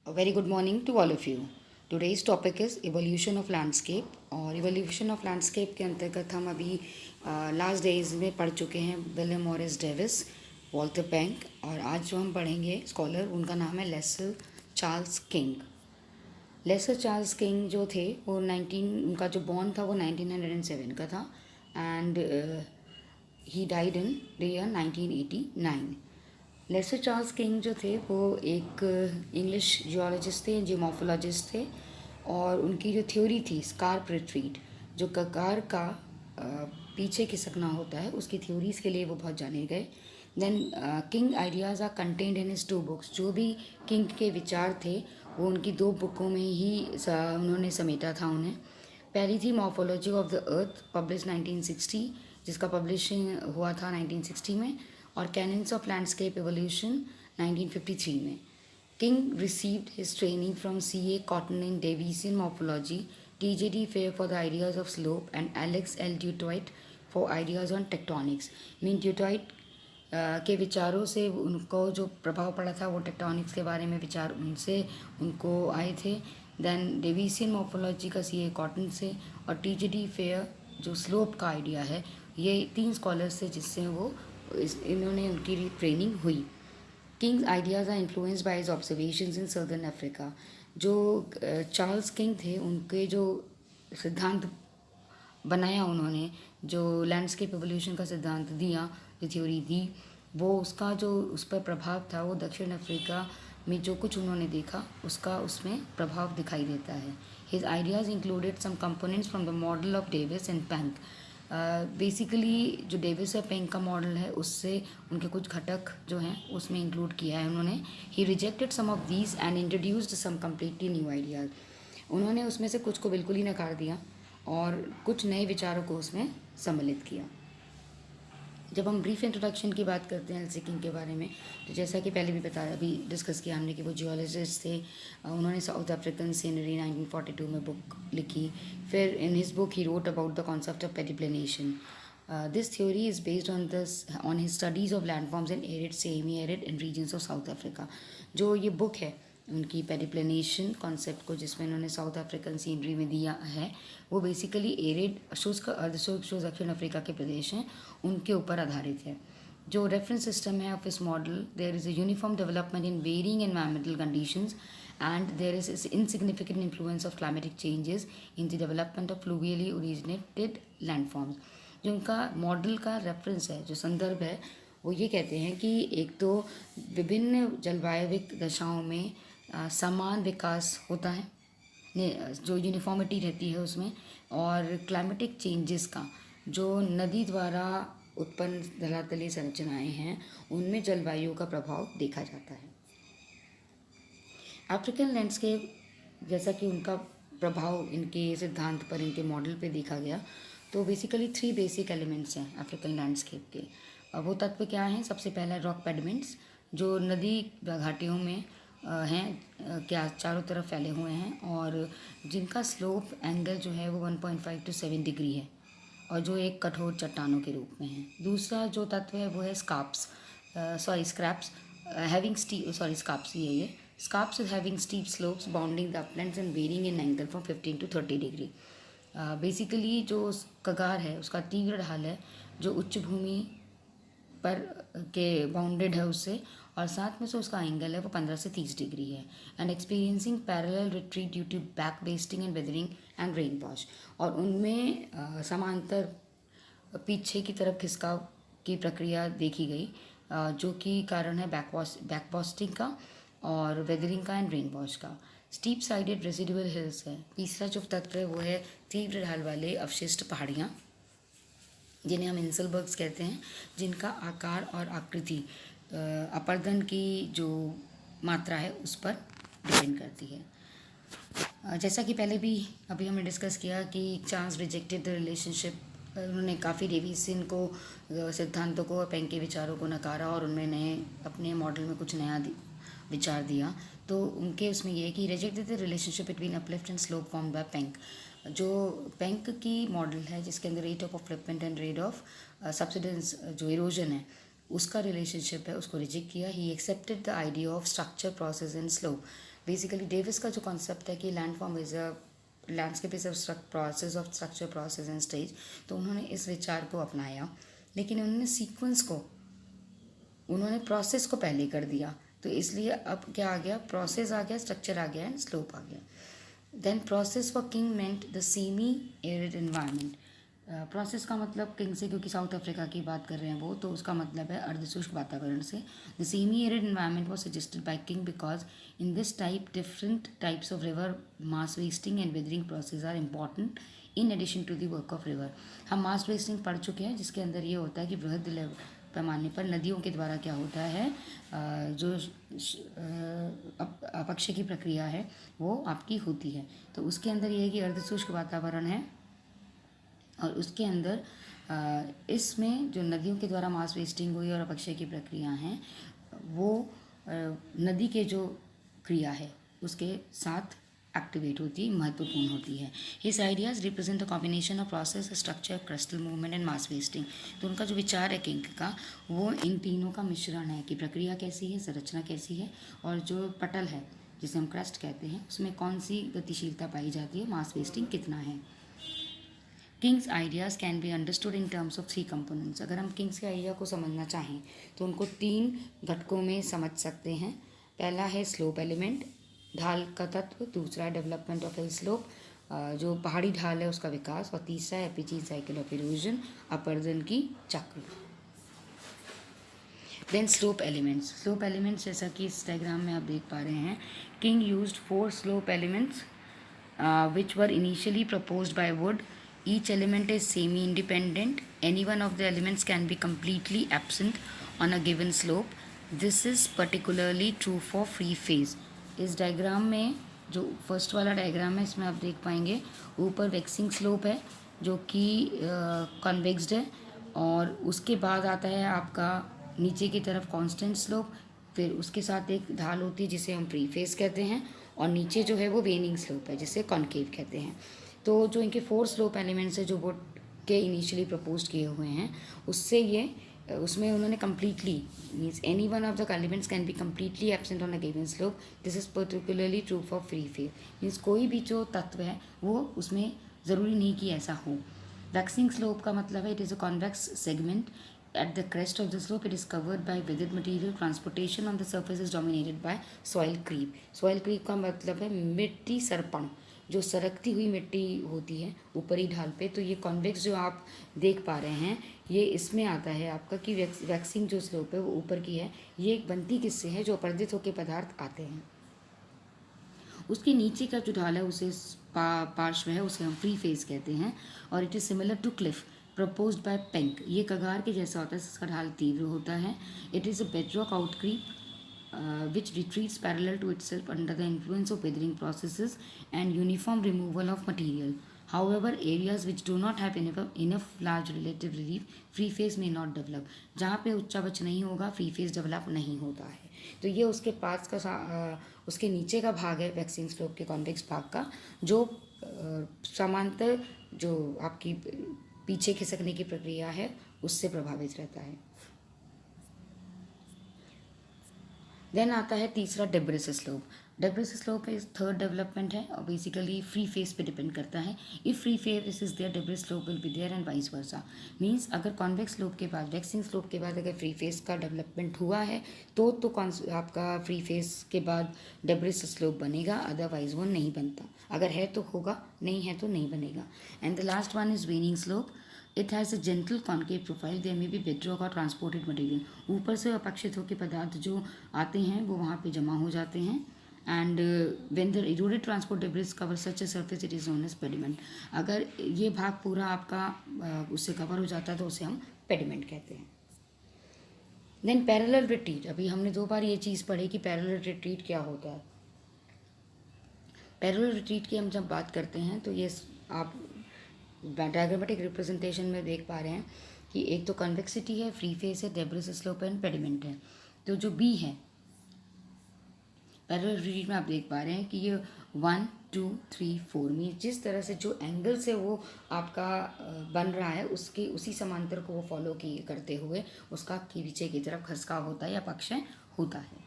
A very good morning to all of you. Today's topic is evolution of landscape और evolution of landscape के अंतर्गत हम अभी last days में पढ़ चुके हैं William Morris Davis, Walther Penck और आज जो हम पढ़ेंगे स्कॉलर उनका नाम है Lester Charles King. Lester Charles King जो थे वो 19 उनका जो बॉर्न था वो 1907 का था and he died in the year 1989। Lester Charles King जो थे वो एक इंग्लिश जियोलॉजिस्ट थे, जियोमॉर्फोलॉजिस्ट थे और उनकी जो थ्योरी थी स्कार्प रिट्रीट, जो कगार का पीछे खिसकना होता है, उसकी थ्योरीज़ के लिए वो बहुत जाने गए। Then King ideas are contend in his 2 books. जो भी किंग के विचार थे वो उनकी 2 बुकों में ही उन्होंने समेटा था उन्हें। पहली थी morphology of the earth, publish 1960, जिसका पब्लिशिंग हुआ था 1960 में, और कैनन्स ऑफ लैंडस्केप एवोल्यूशन 1953 में। King received his training from C.A. Cotton in Davisian morphology, T.J.D. Fair for the ideas of slope and Alex L Du Toit for ideas on tectonics. Mean Du Toit के विचारों से उनको जो प्रभाव पड़ा था वो टेक्टोनिक्स के बारे में विचार उनसे उनको आए थे। देन डेविसियन मॉर्फोलॉजी का C.A. कॉटन से, और T.J.D. फेयर जो स्लोप का आइडिया है, ये 3 स्कॉलर्स थे जिससे वो इन्होंने उनकी ट्रेनिंग हुई। King's ideas are influenced by his observations in southern Africa. जो चार्ल्स किंग थे उनके जो सिद्धांत बनाया उन्होंने, जो लैंडस्केप एवोल्यूशन का सिद्धांत दिया, जो थ्योरी दी, वो उसका जो उस पर प्रभाव था वो दक्षिण अफ्रीका में जो कुछ उन्होंने देखा उसका उसमें प्रभाव दिखाई देता है। His ideas included some components from the model of Davis and Penck. Basically जो डेविस और पेंक का मॉडल है उससे उनके कुछ घटक जो हैं उसमें इंक्लूड किया है उन्होंने। He rejected some of these and introduced some completely new ideas. उन्होंने उसमें से कुछ को बिल्कुल ही नकार दिया और कुछ नए विचारों को उसमें सम्मिलित किया। जब हम ब्रीफ इंट्रोडक्शन की बात करते हैं एल्सी किंग के बारे में, तो जैसा कि पहले भी बताया, अभी डिस्कस किया हमने कि वो जियोलॉजिस्ट थे। उन्होंने साउथ अफ्रीकन सीनरी 1942 में बुक लिखी। फिर in his book he wrote about the concept of pediplanation. This theory is based on his studies of landforms in arid, semi arid and regions of South Africa. जो ये book है उनकी पेरिप्लेनेशन concept को, जिसमें उन्होंने south African scenery में दिया है, वो बेसिकली एरिड शुष्क अर्धशुष्क जो दक्षिण अफ्रीका के प्रदेश हैं उनके ऊपर आधारित है। जो रेफरेंस सिस्टम है ऑफ इस model, there is a uniform development in varying environmental conditions and there is insignificant influence of climatic changes in the development of fluvially originated landforms. जो उनका मॉडल का रेफरेंस है, जो संदर्भ है, वो ये कहते हैं कि एक तो विभिन्न जलवायविक दशाओं में समान विकास होता है, जो यूनिफॉर्मिटी रहती है उसमें, और क्लाइमेटिक चेंजेस का जो नदी द्वारा उत्पन्न धरातलीय संरचनाएं हैं उनमें जलवायु का प्रभाव देखा जाता है। अफ्रीकन लैंडस्केप, जैसा कि उनका प्रभाव इनके सिद्धांत पर, इनके मॉडल पे देखा गया, तो बेसिकली 3 बेसिक एलिमेंट्स हैं अफ्रीकन लैंडस्केप के। वो तत्व क्या हैं? सबसे पहला रॉक पेडमेंट्स, जो नदी घाटियों में हैं, क्या चारों तरफ फैले हुए हैं और जिनका स्लोप एंगल जो है वो 1.5 to 7 डिग्री है और जो एक कठोर चट्टानों के रूप में है। दूसरा जो तत्व है वो है स्कार्प्स, स्क्रैप्स हैविंग स्कार्प्स, ये scarps is having steep slopes bounding the uplands and varying in angle from 15 to 30 degree. Basically जो कगार है उसका तीव्र ढाल है जो उच्च भूमि पर के बाउंडेड है उससे, और साथ में से उसका एंगल है वो 15 से 30 डिग्री है। And experiencing parallel retreat due to back wasting and weathering and rain wash. और उनमें समांतर पीछे की तरफ खिसकाव की प्रक्रिया देखी गई, जो कि कारण है बैकवॉस्टिंग का और वेदरिंग का एंड रेन वॉश का। स्टीप साइडेड रेसिडुअल हिल्स है। तीसरा जो तत्व है वो है तीव्र ढाल वाले अवशिष्ट पहाड़ियाँ, जिन्हें हम इंसलबर्ग्स कहते हैं, जिनका आकार और आकृति अपर्दन की जो मात्रा है उस पर डिपेंड करती है। जैसा कि पहले भी अभी हमने डिस्कस किया कि चार्ल्स रिजेक्टेड द रिलेशनशिप। उन्होंने काफ़ी डेविसियन को सिद्धांतों को, पेंक के विचारों को नकारा और उनमें नए अपने मॉडल में कुछ नया विचार दिया। तो उनके उसमें ये है कि rejected the relationship between uplift and slope form by Penck. जो पेंक की मॉडल है जिसके अंदर rate of upliftment and rate of subsidence जो इरोजन है उसका रिलेशनशिप है, उसको रिजेक्ट किया। He accepted the idea of structure, process and slope. Basically Davis का जो कॉन्सेप्ट है कि landform is a landscape is a process of structure, process and stage, तो उन्होंने इस विचार को अपनाया, लेकिन उन्होंने सीक्वेंस को, उन्होंने प्रोसेस को पहले कर दिया, तो इसलिए अब क्या आ गया, प्रोसेस आ गया, स्ट्रक्चर आ गया एंड स्लोप आ गया. Then process for King meant the semi arid environment. Process का मतलब किंग से, क्योंकि साउथ अफ्रीका की बात कर रहे हैं वो, तो उसका मतलब है अर्धशुष्क वातावरण से. The semi arid environment was suggested by King because in this type different types of river mass wasting and weathering process are important in addition to the work of river. हम मास वेस्टिंग पढ़ चुके हैं, जिसके अंदर ये होता है कि बृहद पैमाने पर नदियों के द्वारा क्या होता है, जो अपक्षय की प्रक्रिया है वो आपकी होती है. तो उसके अंदर ये है कि अर्धशुष्क वातावरण है, और उसके अंदर इसमें जो नदियों के द्वारा मास वेस्टिंग हुई और अपक्षय की प्रक्रिया हैं, वो नदी के जो क्रिया है उसके साथ एक्टिवेट होती है, महत्वपूर्ण होती है. His ideas represent the combination of process, structure, crystal movement and mass wasting. तो उनका जो विचार है किंग का, वो इन तीनों का मिश्रण है कि प्रक्रिया कैसी है, संरचना कैसी है, और जो पटल है जिसे हम क्रस्ट कहते हैं, उसमें कौन सी गतिशीलता पाई जाती है, मास वेस्टिंग कितना है. Kings ideas can be understood in terms of 3 components. अगर हम किंग्स के आइडिया को समझना चाहें तो उनको 3 घटकों में समझ सकते हैं. पहला है स्लोप एलिमेंट, ढाल का तत्व. दूसरा डेवलपमेंट ऑफ हिल स्लोप, जो पहाड़ी ढाल है उसका विकास. और तीसरा एपिजीन साइकिल ऑफ इरोजन, अपर्दन की चक्र. Then slope elements. Slope elements जैसा कि इस डायग्राम में आप देख पा रहे हैं, king used 4 slope elements which were initially proposed by Wood. Each element is semi-independent. Any one of the elements can be completely absent on a given slope. This is particularly true for free phase. इस diagram में जो first वाला diagram है, इसमें आप देख पाएंगे ऊपर वैक्सिंग स्लोप है जो कि कॉन्वेक्स्ड है, और उसके बाद आता है आपका नीचे की तरफ कांस्टेंट स्लोप. फिर उसके साथ एक ढाल होती है जिसे हम फ्री फेस कहते हैं, और नीचे जो है वो वेनिंग स्लोप है जिसे कॉन्केव कहते हैं. तो जो इनके 4 स्लोप एलिमेंट्स है जो वुड के इनिशियली प्रपोज किए हुए हैं, उससे ये उसमें उन्होंने completely means any one of the elements can be completely absent on a given slope. This is particularly true for free face. Means कोई भी जो तत्व है वो उसमें ज़रूरी नहीं कि ऐसा हो. वैक्सिंग स्लोप का मतलब है it is a convex segment. At the crest of the slope, it is covered by weathered material. Transportation on the surface is dominated by soil creep. Soil creep का मतलब है मिट्टी सरपण, जो सरकती हुई मिट्टी होती है ऊपरी ढाल पे. तो ये कॉन्वेक्स जो आप देख पा रहे हैं, ये इसमें आता है आपका कि वैक्सिंग जो स्लोप है वो ऊपर की है. ये एक बनती किससे है, जो अपर्दित होकर पदार्थ आते हैं. उसके नीचे का जो ढाल है उसे पार्श्व है, उसे हम फ्री फेस कहते हैं. और it is similar to cliff proposed by Penck. ये कगार के जैसा होता है, इसका ढाल तीव्र होता है. It is a bedrock outcrop which retreats parallel to itself under the influence of weathering processes and uniform removal of material. However, areas which do not have enough large relative relief, free phase may not develop. जहाँ पे उच्चावच नहीं होगा, free face develop नहीं होता है. तो ये उसके पास का उसके नीचे का भाग है वैक्सिंग स्लोप के कॉन्वेक्स भाग का, जो समांतर जो आपकी पीछे खिसकने की प्रक्रिया है उससे प्रभावित रहता है. देन आता है तीसरा debris slope. Debris slope is third development है और बेसिकली फ्री फेस पे डिपेंड करता है. If free face is there, debris slope will be there and vice versa. Means अगर कॉन्वेक्स स्लोप के बाद, वैक्सिंग स्लोप के बाद अगर फ्री फेस का डेवलपमेंट हुआ है तो आपका फ्री फेस के बाद डेब्रिस स्लोप बनेगा, अदरवाइज वो नहीं बनता. अगर है तो होगा, नहीं है तो नहीं बनेगा. And the last one is waning slope. It has a gentle concave profile. There may be bedrock और ट्रांसपोर्टेड मटेरियल. ऊपर से अपक्षित होकर पदार्थ जो आते हैं वो वहाँ पे जमा हो जाते हैं. And when the eroded transport debris cover such a surface, it is known as pediment. अगर ये भाग पूरा आपका उससे कवर हो जाता है तो उसे हम पेडिमेंट कहते हैं. Then parallel retreat. अभी हमने 2 बार ये चीज़ पढ़ी कि पैरेलल रिट्रीट क्या होता है. पैरेलल रिट्रीट की हम जब बात करते हैं तो ये आप डायग्रामेटिक रिप्रेजेंटेशन में देख पा रहे हैं कि एक तो कन्वेक्सिटी है, फ्री फेस है, डेब्रिस स्लोप एंड पेडिमेंट है. तो जो बी है पैरेलल रिट्रीट में आप देख पा रहे हैं कि ये 1 2 3 4 में जिस तरह से जो एंगल से वो आपका बन रहा है उसके उसी समांतर को वो फॉलो करते हुए उसका पीछे की तरफ खसकाव होता है या पक्षय होता है.